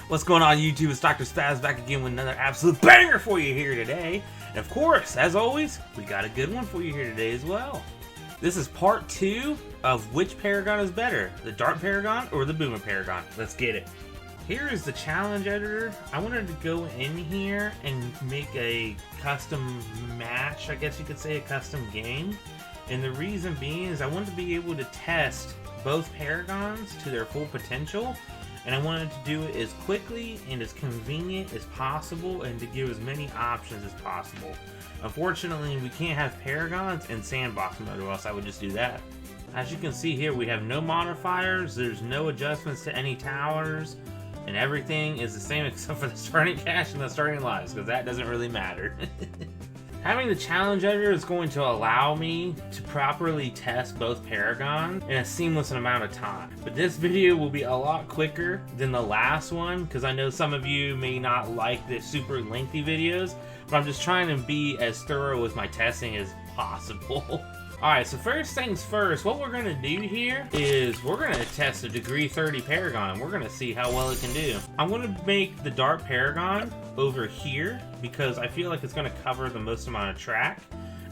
What's going on YouTube? It's Dr. Spaz back again with another absolute banger for you here today. And of course, as always, we got a good one for you here today as well. This is part 2 of which Paragon is better, the Dart Paragon or the Boomer Paragon. Let's get it. Here is the challenge editor. I wanted to go in here and make a custom match, I guess you could say a custom game. And the reason being is I wanted to be able to test both Paragons to their full potential. And I wanted to do it as quickly and as convenient as possible and to give as many options as possible. Unfortunately, we can't have Paragons in sandbox mode or else I would just do that. As you can see here, we have no modifiers, there's no adjustments to any towers, and everything is the same except for the starting cash and the starting lives, because that doesn't really matter. Having the challenge editor is going to allow me to properly test both Paragons in a seamless amount of time. But this video will be a lot quicker than the last one because I know some of you may not like the super lengthy videos, but I'm just trying to be as thorough with my testing as possible. Alright, so first things first, what we're going to do here is we're going to test a degree 30 Paragon and we're going to see how well it can do. I'm going to make the Dart Paragon over here because I feel like it's going to cover the most amount of track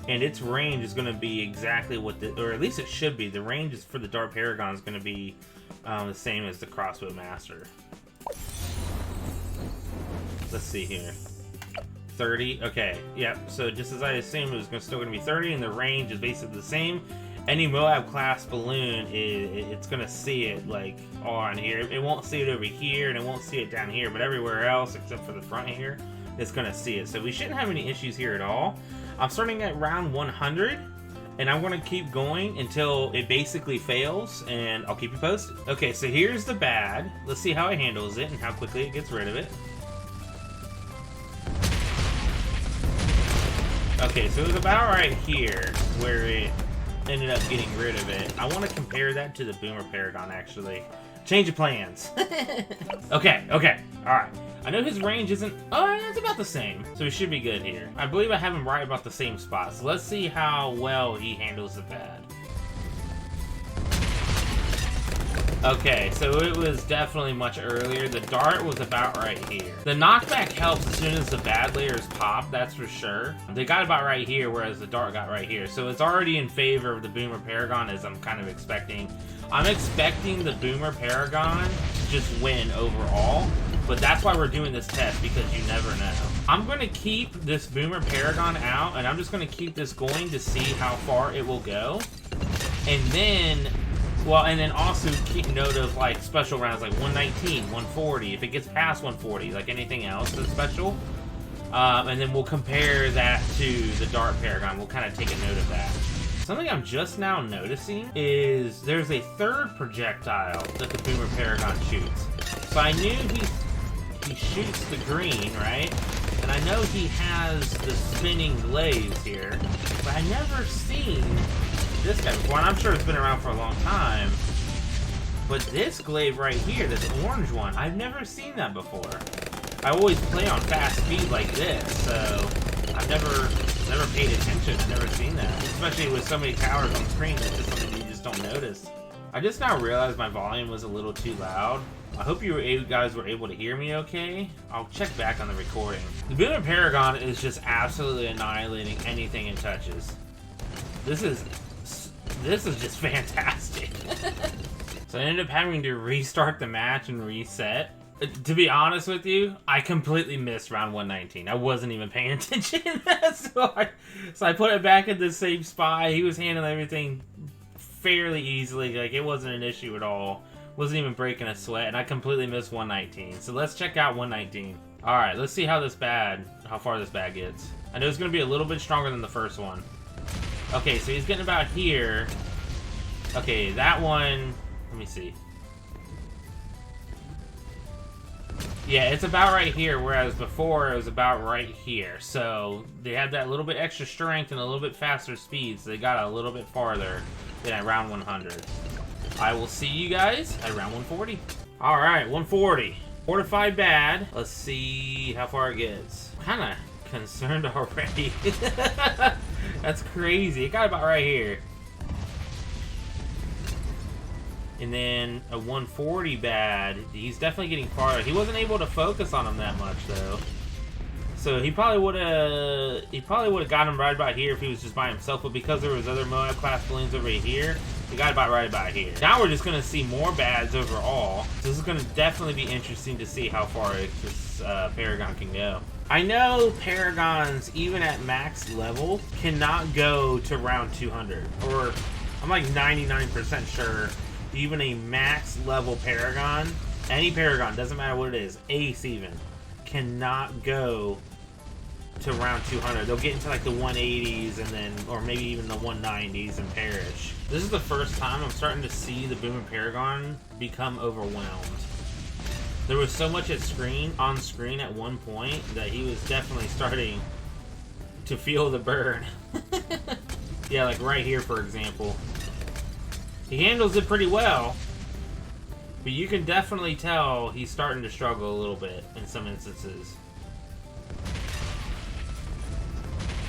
and its range is going to be exactly what the, or at least it should be, the range is for the Dart Paragon is going to be the same as the Crossbow Master. Let's see here. 30, okay, yep, so just as I assumed it was still going to be 30 and the range is basically the same. Any Moab class balloon, it's going to see it like on here. It won't see it over here and it won't see it down here, but everywhere else except for the front here, it's going to see it. So we shouldn't have any issues here at all. I'm starting at round 100 and I'm going to keep going until it basically fails and I'll keep you posted. Okay, so here's the bad. Let's see how it handles it and how quickly it gets rid of it. Okay, so it was about right here where it ended up getting rid of it. I want to compare that to the Boomer Paragon, actually. Change of plans. Okay, alright. I know his range isn't... Oh, it's about the same. So he should be good here. I believe I have him right about the same spot. So let's see how well he handles the bad. Okay, so it was definitely much earlier. The dart was about right here. The knockback helps as soon as the bad layers pop, that's for sure. They got about right here, whereas the dart got right here. So it's already in favor of the Boomer Paragon, as I'm kind of expecting. I'm expecting the Boomer Paragon to just win overall, but that's why we're doing this test, because you never know. I'm going to keep this Boomer Paragon out, and I'm just going to keep this going to see how far it will go. And then... well, and then also keep note of like special rounds like 119, 140, if it gets past 140, like anything else that's special. And then we'll compare that to the Dart Paragon. We'll kind of take a note of that. Something I'm just now noticing is there's a third projectile that the Boomer Paragon shoots. So I knew he shoots the green, right? And I know he has the spinning glaives here, but I never seen this guy before, and I'm sure it's been around for a long time, but this glaive right here, this orange one, I've never seen that before. I always play on fast speed like this, so I've never paid attention. I've never seen that, especially with so many towers on screen. It's just something you just don't notice. I just now realized my volume was a little too loud. I hope you guys were able to hear me okay. I'll check back on the recording. The Boomer Paragon is just absolutely annihilating anything it touches. This is just fantastic. So I ended up having to restart the match and reset. To be honest with you, I completely missed round 119. I wasn't even paying attention. so I put it back in the same spot. He was handling everything fairly easily. Like, it wasn't an issue at all. Wasn't even breaking a sweat, and I completely missed 119. So let's check out 119. Alright, let's see how far this bad gets. I know it's going to be a little bit stronger than the first one. Okay, so he's getting about here. Okay, that one... let me see. Yeah, it's about right here, whereas before it was about right here. So they had that little bit extra strength and a little bit faster speed, so they got a little bit farther than at round 100. I will see you guys at round 140. Alright, 140. Fortified bad. Let's see how far it gets. Kind of concerned already. That's crazy. It got about right here. And then a 140 bad. He's definitely getting farther. He wasn't able to focus on him that much though. So he probably would have got him right about here if he was just by himself, but because there was other Moab class balloons over here, he got about right about here. Now we're just gonna see more bads overall. So this is gonna definitely be interesting to see how far this Paragon can go. I know Paragons, even at max level, cannot go to round 200. Or I'm like 99% sure, even a max level Paragon, any Paragon, doesn't matter what it is, ace even, cannot go to round 200. They'll get into like the 180s and then, or maybe even the 190s and perish. This is the first time I'm starting to see the Boomer Paragon become overwhelmed. There was so much on screen at one point that he was definitely starting to feel the burn. Yeah, like right here, for example. He handles it pretty well, but you can definitely tell he's starting to struggle a little bit in some instances.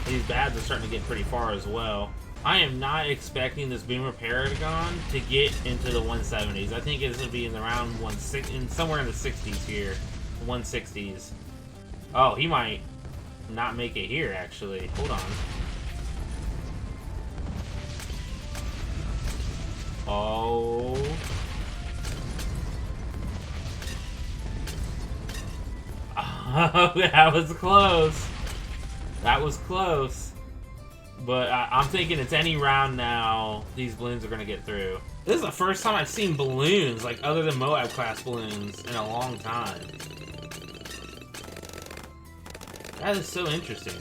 These bads are starting to get pretty far as well. I am not expecting this Boomer Paragon to get into the 170s. I think it's going to be in the round somewhere in the 60s here. 160s. Oh, he might not make it here, actually. Hold on. Oh. Oh, that was close. That was close. But I'm thinking it's any round now, these balloons are going to get through. This is the first time I've seen balloons, like other than Moab class balloons, in a long time. That is so interesting.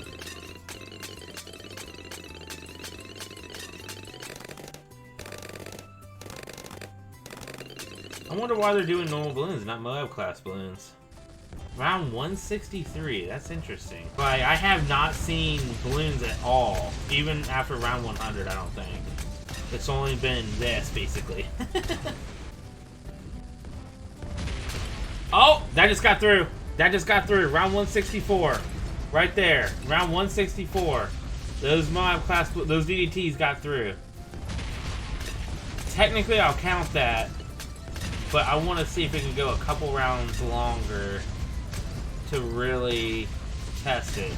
I wonder why they're doing normal balloons, not Moab class balloons. Round 163, that's interesting. But I have not seen balloons at all, even after round 100, I don't think. It's only been this, basically. Oh, that just got through. That just got through. Round 164. Right there. Round 164. Those Moab class, those DDTs got through. Technically, I'll count that. But I want to see if it can go a couple rounds longer to really test it.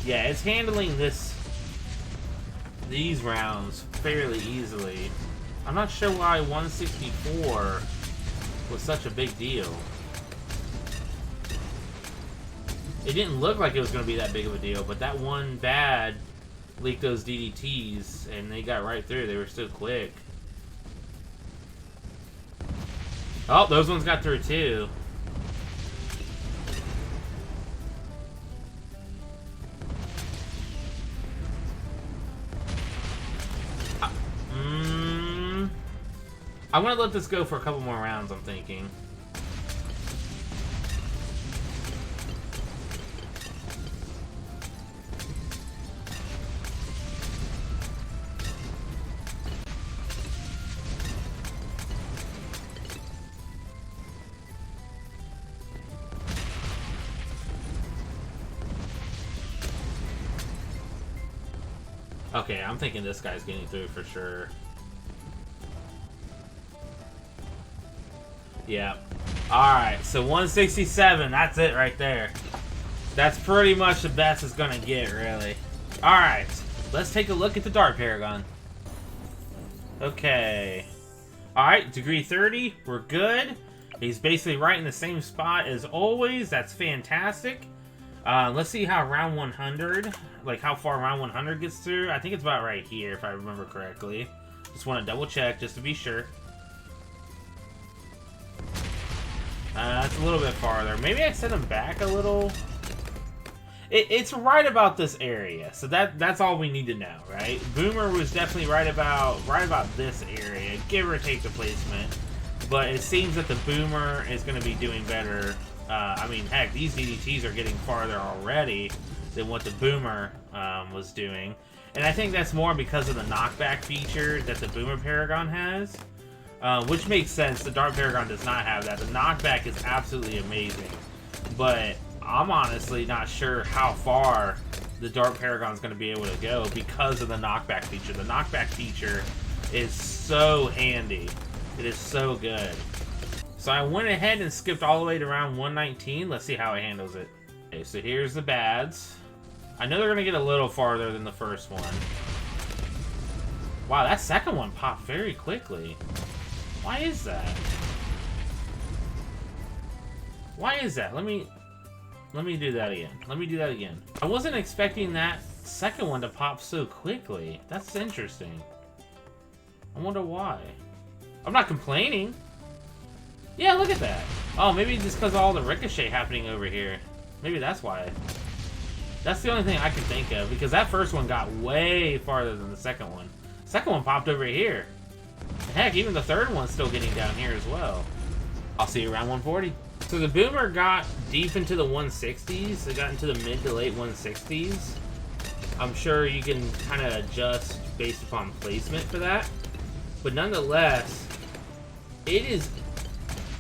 Yeah, it's handling these rounds fairly easily. I'm not sure why 164 was such a big deal. It didn't look like it was going to be that big of a deal, but that one bad leaked those DDTs, and they got right through. They were so quick. Oh, those ones got through too. I'm going to let this go for a couple more rounds, I'm thinking. Okay, I'm thinking this guy's getting through for sure. Yeah. Alright, so 167, that's it right there. That's pretty much the best it's gonna get, really. Alright, let's take a look at the Dart Paragon. Okay. Alright, degree 30, we're good. He's basically right in the same spot as always. That's fantastic. Let's see how round 100, like how far round 100 gets through. I think it's about right here, if I remember correctly. Just want to double check, just to be sure. It's a little bit farther. Maybe I set him back a little. It's right about this area, so that's all we need to know, right? Boomer was definitely right about this area, give or take the placement. But it seems that the Boomer is going to be doing better. I mean, heck, these DDTs are getting farther already than what the Boomer was doing. And I think that's more because of the knockback feature that the Boomer Paragon has. which makes sense. The Dart Paragon does not have that. The knockback is absolutely amazing, but I'm honestly not sure how far the Dart Paragon is going to be able to go because of the knockback feature. The knockback feature is so handy. It is so good. So I went ahead and skipped all the way to round 119. Let's see how it handles it. Okay, so here's the bads. I know they're going to get a little farther than the first one. Wow, that second one popped very quickly. Why is that? Why is that? Let me do that again. Let me do that again. I wasn't expecting that second one to pop so quickly. That's interesting. I wonder why. I'm not complaining. Yeah, look at that. Oh, maybe just because of all the ricochet happening over here. Maybe that's why. That's the only thing I can think of, because that first one got way farther than the second one. The second one popped over here. Heck, even the third one's still getting down here as well. I'll see you around 140. So the Boomer got deep into the 160s. It got into the mid to late 160s. I'm sure you can kind of adjust based upon placement for that. But nonetheless, it is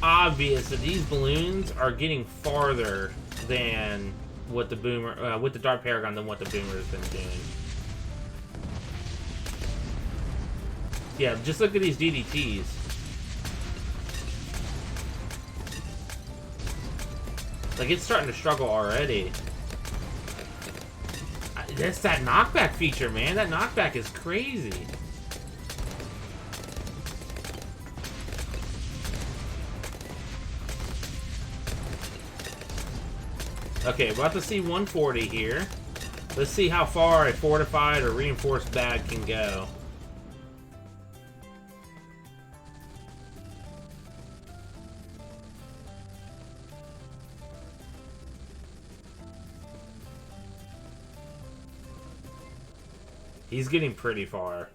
obvious that these balloons are getting farther than what the Boomer, with the Dart Paragon, than what the Boomer has been doing. Yeah, just look at these DDTs. Like, it's starting to struggle already. That's that knockback feature, man. That knockback is crazy. Okay, we're about to see 140 here. Let's see how far a fortified or reinforced bag can go. He's getting pretty far.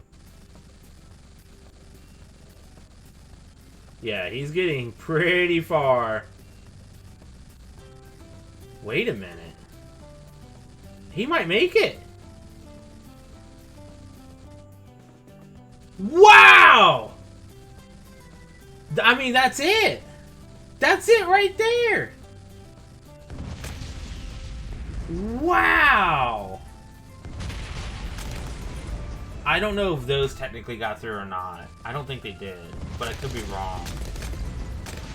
Yeah, he's getting pretty far. Wait a minute. He might make it. Wow! I mean, that's it. That's it right there. Wow! I don't know if those technically got through or not. I don't think they did, but I could be wrong.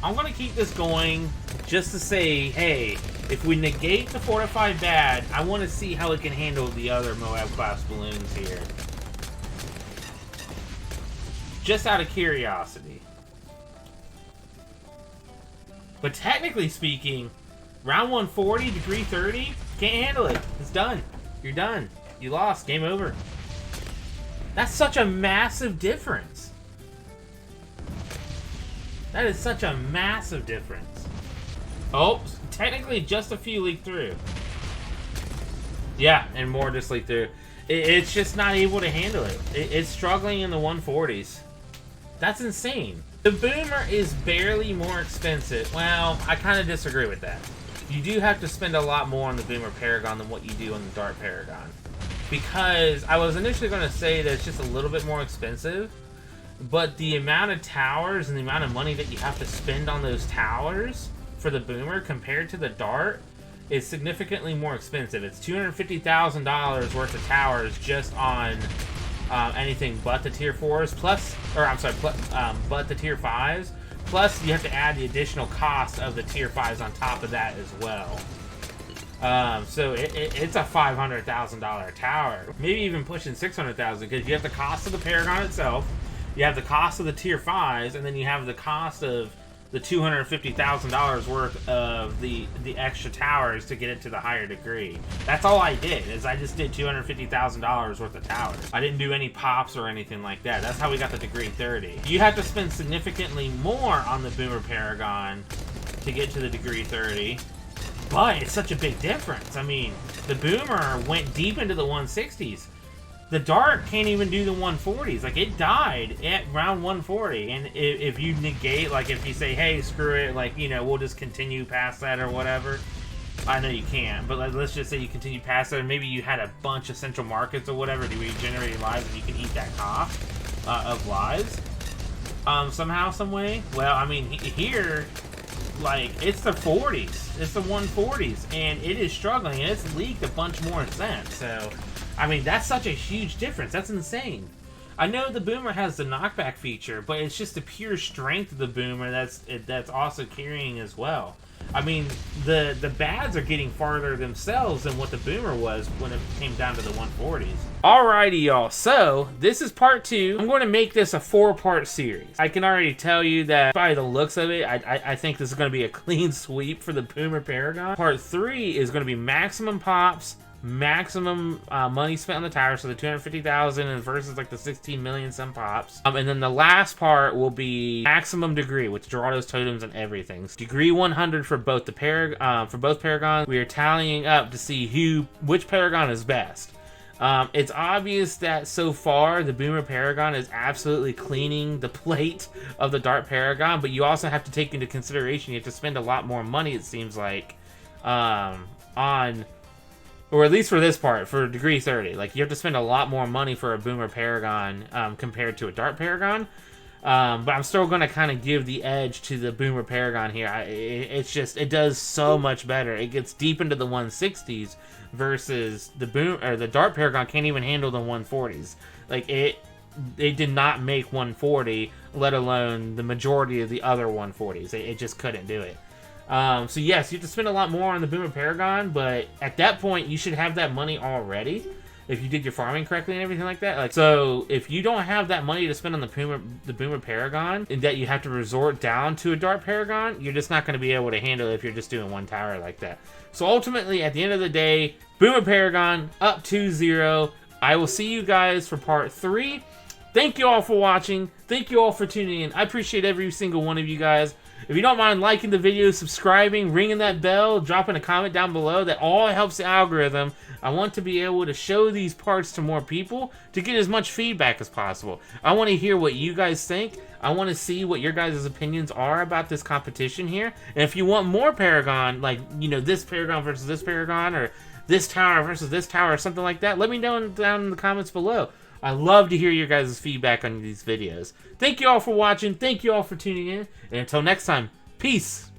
I'm going to keep this going just to say, hey, if we negate the fortified bad, I want to see how it can handle the other Moab class balloons here. Just out of curiosity. But technically speaking, round 140, degree 30, can't handle it. It's done. You're done. You lost. Game over. That's such a massive difference. That is such a massive difference. Oh, technically just a few leaked through. Yeah, and more just leaked through. It's just not able to handle it. It's struggling in the 140s. That's insane. The Boomer is barely more expensive. Well, I kind of disagree with that. You do have to spend a lot more on the Boomer Paragon than what you do on the Dart Paragon. Because I was initially going to say that it's just a little bit more expensive, but the amount of towers and the amount of money that you have to spend on those towers for the Boomer compared to the Dart is significantly more expensive. It's $250,000 worth of towers just on anything but the tier 4s, plus, or I'm sorry, but the tier 5s. Plus, you have to add the additional cost of the tier 5s on top of that as well. So it's a $500,000 tower, maybe even pushing $600,000, because you have the cost of the Paragon itself, you have the cost of the tier 5s, and then you have the cost of the $250,000 worth of the extra towers to get it to the higher degree. That's all I did, is I just did $250,000 worth of towers. I didn't do any pops or anything like that. That's how we got the degree 30. You have to spend significantly more on the Boomer Paragon to get to the degree 30. But it's such a big difference. I mean, the Boomer went deep into the 160s. The Dart can't even do the 140s. Like, it died at round 140. And if you negate, like, if you say, hey, screw it, like, you know, we'll just continue past that or whatever. I know you can't, but let's just say you continue past that, and maybe you had a bunch of central markets or whatever to regenerate lives, and you can eat that cost of lives. somehow, some way. Well, I mean, here, like, it's the 40s. It's the 140s, and it is struggling, and it's leaked a bunch more since. So, I mean, that's such a huge difference. That's insane. I know the Boomer has the knockback feature, but it's just the pure strength of the Boomer that's also carrying as well. I mean, the Bads are getting farther themselves than what the Boomer was when it came down to the 140s. Alrighty, y'all. So, this is part 2. I'm going to make this a 4-part series. I can already tell you that by the looks of it, I think this is going to be a clean sweep for the Boomer Paragon. Part 3 is going to be maximum pops, maximum money spent on the tower, so the 250,000 and versus like the 16 million some pops. And then the last part will be maximum degree with Geraldo's totems and everything. So degree 100 for both the both Paragons. We are tallying up to see which Paragon is best. It's obvious that so far the Boomer Paragon is absolutely cleaning the plate of the Dart Paragon, but you also have to take into consideration you have to spend a lot more money, it seems like, on, or at least for this part, for degree 30. Like, you have to spend a lot more money for a Boomer Paragon compared to a Dart Paragon. But I'm still going to kind of give the edge to the Boomer Paragon here. It does so much better. It gets deep into the 160s versus the Dart Paragon can't even handle the 140s. Like, it did not make 140, let alone the majority of the other 140s. It just couldn't do it. So yes, you have to spend a lot more on the Boomer Paragon, but at that point, you should have that money already if you did your farming correctly and everything like that. Like, so if you don't have that money to spend on the Boomer Paragon, and that you have to resort down to a Dart Paragon, you're just not going to be able to handle it if you're just doing one tower like that. So ultimately, at the end of the day, Boomer Paragon up 2-0. I will see you guys for part 3. Thank you all for watching. Thank you all for tuning in. I appreciate every single one of you guys. If you don't mind liking the video, subscribing, ringing that bell, dropping a comment down below, that all helps the algorithm. I want to be able to show these parts to more people to get as much feedback as possible. I want to hear what you guys think. I want to see what your guys' opinions are about this competition here. And if you want more Paragon, like, you know, this Paragon versus this Paragon, or this tower versus this tower, or something like that, let me know down in the comments below. I love to hear your guys' feedback on these videos. Thank you all for watching. Thank you all for tuning in. And until next time, peace.